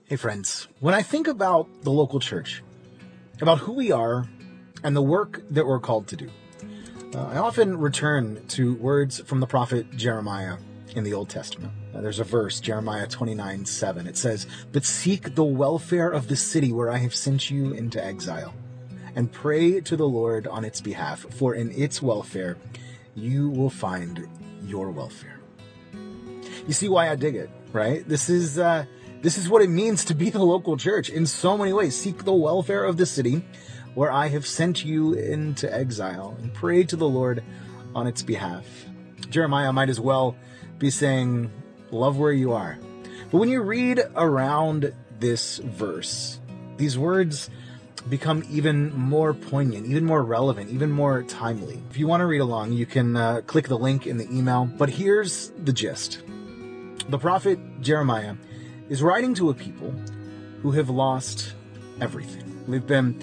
Hey friends, when I think about the local church, about who we are and the work that we're called to do, I often return to words from the prophet Jeremiah in the Old Testament. There's a verse, Jeremiah 29:7. It says, "But seek the welfare of the city where I have sent you into exile, and pray to the Lord on its behalf, for in its welfare you will find your welfare." You see why I dig it, right? This is what it means to be the local church in so many ways. Seek the welfare of the city where I have sent you into exile, and pray to the Lord on its behalf. Jeremiah might as well be saying, love where you are. But when you read around this verse, these words become even more poignant, even more relevant, even more timely. If you want to read along, you can click the link in the email. But here's the gist. The prophet Jeremiah is writing to a people who have lost everything. They've been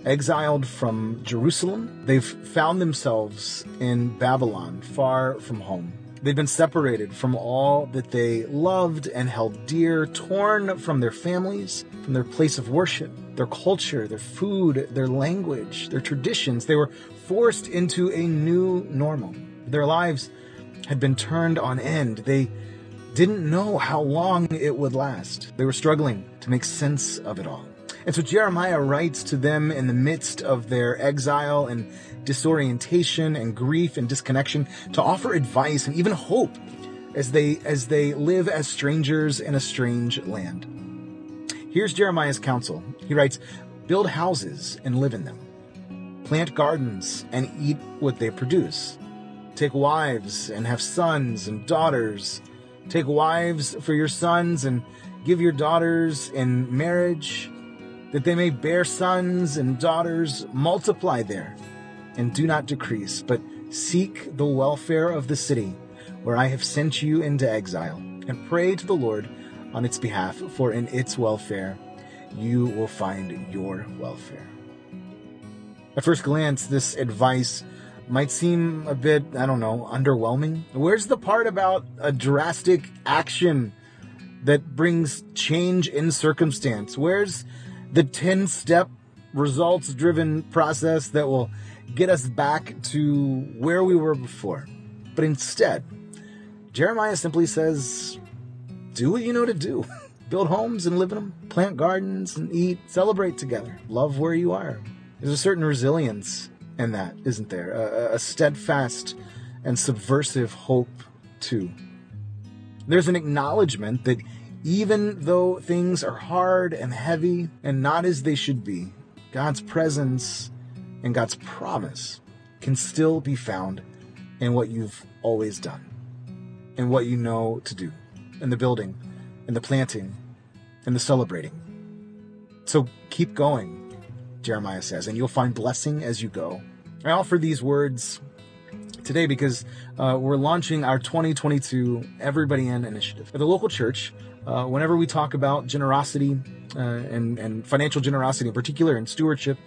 exiled from Jerusalem. They've found themselves in Babylon, far from home. They've been separated from all that they loved and held dear, torn from their families, from their place of worship, their culture, their food, their language, their traditions. They were forced into a new normal. Their lives had been turned on end. They didn't know how long it would last. They were struggling to make sense of it all. And so Jeremiah writes to them in the midst of their exile and disorientation and grief and disconnection to offer advice and even hope as they live as strangers in a strange land. Here's Jeremiah's counsel. He writes, "Build houses and live in them. Plant gardens and eat what they produce. Take wives and have sons and daughters. Take wives for your sons and give your daughters in marriage, that they may bear sons and daughters. Multiply there and do not decrease, but seek the welfare of the city where I have sent you into exile, and pray to the Lord on its behalf, for in its welfare you will find your welfare." At first glance, this advice might seem a bit, underwhelming. Where's the part about a drastic action that brings change in circumstance? Where's the 10-step results-driven process that will get us back to where we were before? But instead, Jeremiah simply says, do what you know to do. Build homes and live in them. Plant gardens and eat. Celebrate together. Love where you are. There's a certain resilience in that, isn't there? A steadfast and subversive hope, too. There's an acknowledgement that even though things are hard and heavy and not as they should be, God's presence and God's promise can still be found in what you've always done, in what you know to do, in the building, in the planting, in the celebrating. So keep going, Jeremiah says, and you'll find blessing as you go. I offer these words today because we're launching our 2022 Everybody In initiative. At the local church, whenever we talk about generosity and financial generosity in particular and stewardship,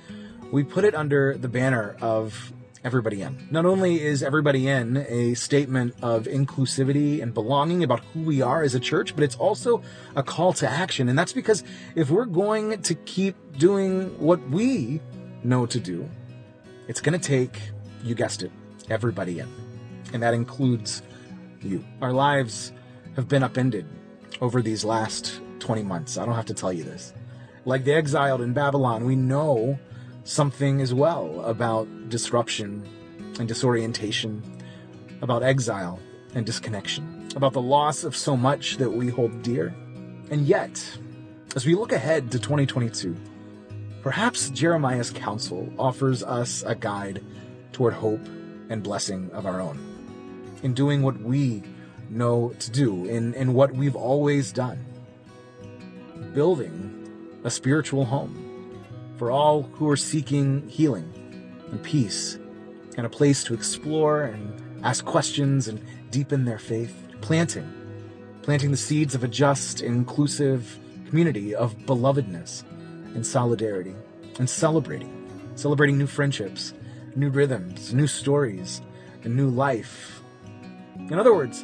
we put it under the banner of Everybody In. Not only is Everybody In a statement of inclusivity and belonging about who we are as a church, but it's also a call to action. And that's because if we're going to keep doing what we know to do, it's going to take, you guessed it, everybody in. And that includes you. Our lives have been upended over these last 20 months. I don't have to tell you this. Like the exiled in Babylon, we know something as well about disruption and disorientation, about exile and disconnection, about the loss of so much that we hold dear. And yet, as we look ahead to 2022, perhaps Jeremiah's counsel offers us a guide toward hope and blessing of our own, in doing what we know to do, in what we've always done, building a spiritual home for all who are seeking healing and peace and a place to explore and ask questions and deepen their faith, planting the seeds of a just, inclusive community of belovedness and solidarity, and celebrating new friendships, new rhythms, new stories, and new life. In other words,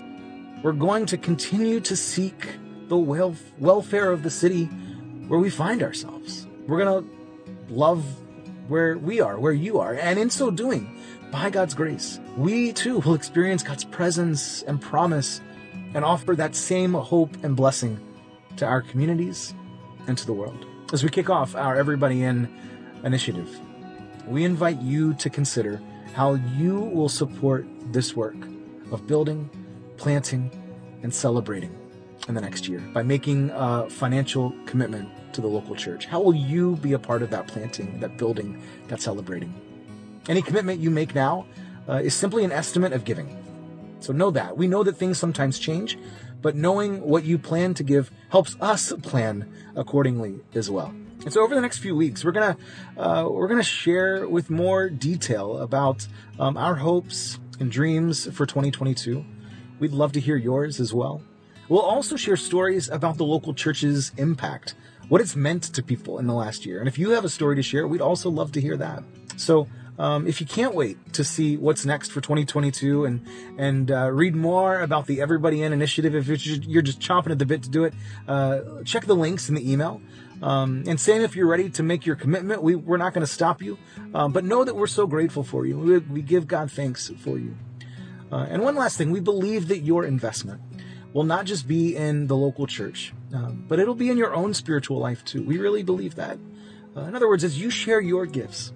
we're going to continue to seek the welfare of the city where we find ourselves. We're going to love where we are, where you are. And in so doing, by God's grace, we too will experience God's presence and promise and offer that same hope and blessing to our communities and to the world. As we kick off our Everybody In initiative, we invite you to consider how you will support this work of building, planting, and celebrating in the next year by making a financial commitment to the local church. How will you be a part of that planting, that building, that celebrating? Any commitment you make now is simply an estimate of giving. So know that. We know that things sometimes change, but knowing what you plan to give helps us plan accordingly as well. And so over the next few weeks, we're gonna share with more detail about our hopes and dreams for 2022. We'd love to hear yours as well. We'll also share stories about the local church's impact, what it's meant to people in the last year. And if you have a story to share, we'd also love to hear that. So if you can't wait to see what's next for 2022 and read more about the Everybody In initiative, if you're just chomping at the bit to do it, check the links in the email. And same if you're ready to make your commitment, we're not going to stop you. But know that we're so grateful for you. We give God thanks for you. And one last thing, we believe that your investment will not just be in the local church, but it'll be in your own spiritual life too. We really believe that. In other words, as you share your gifts,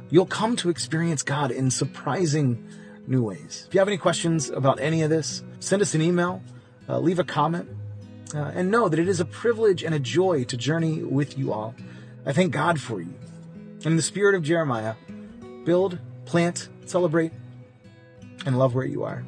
you'll come to experience God in surprising new ways. If you have any questions about any of this, send us an email, leave a comment, and know that it is a privilege and a joy to journey with you all. I thank God for you. In the spirit of Jeremiah, build, plant, celebrate, and love where you are.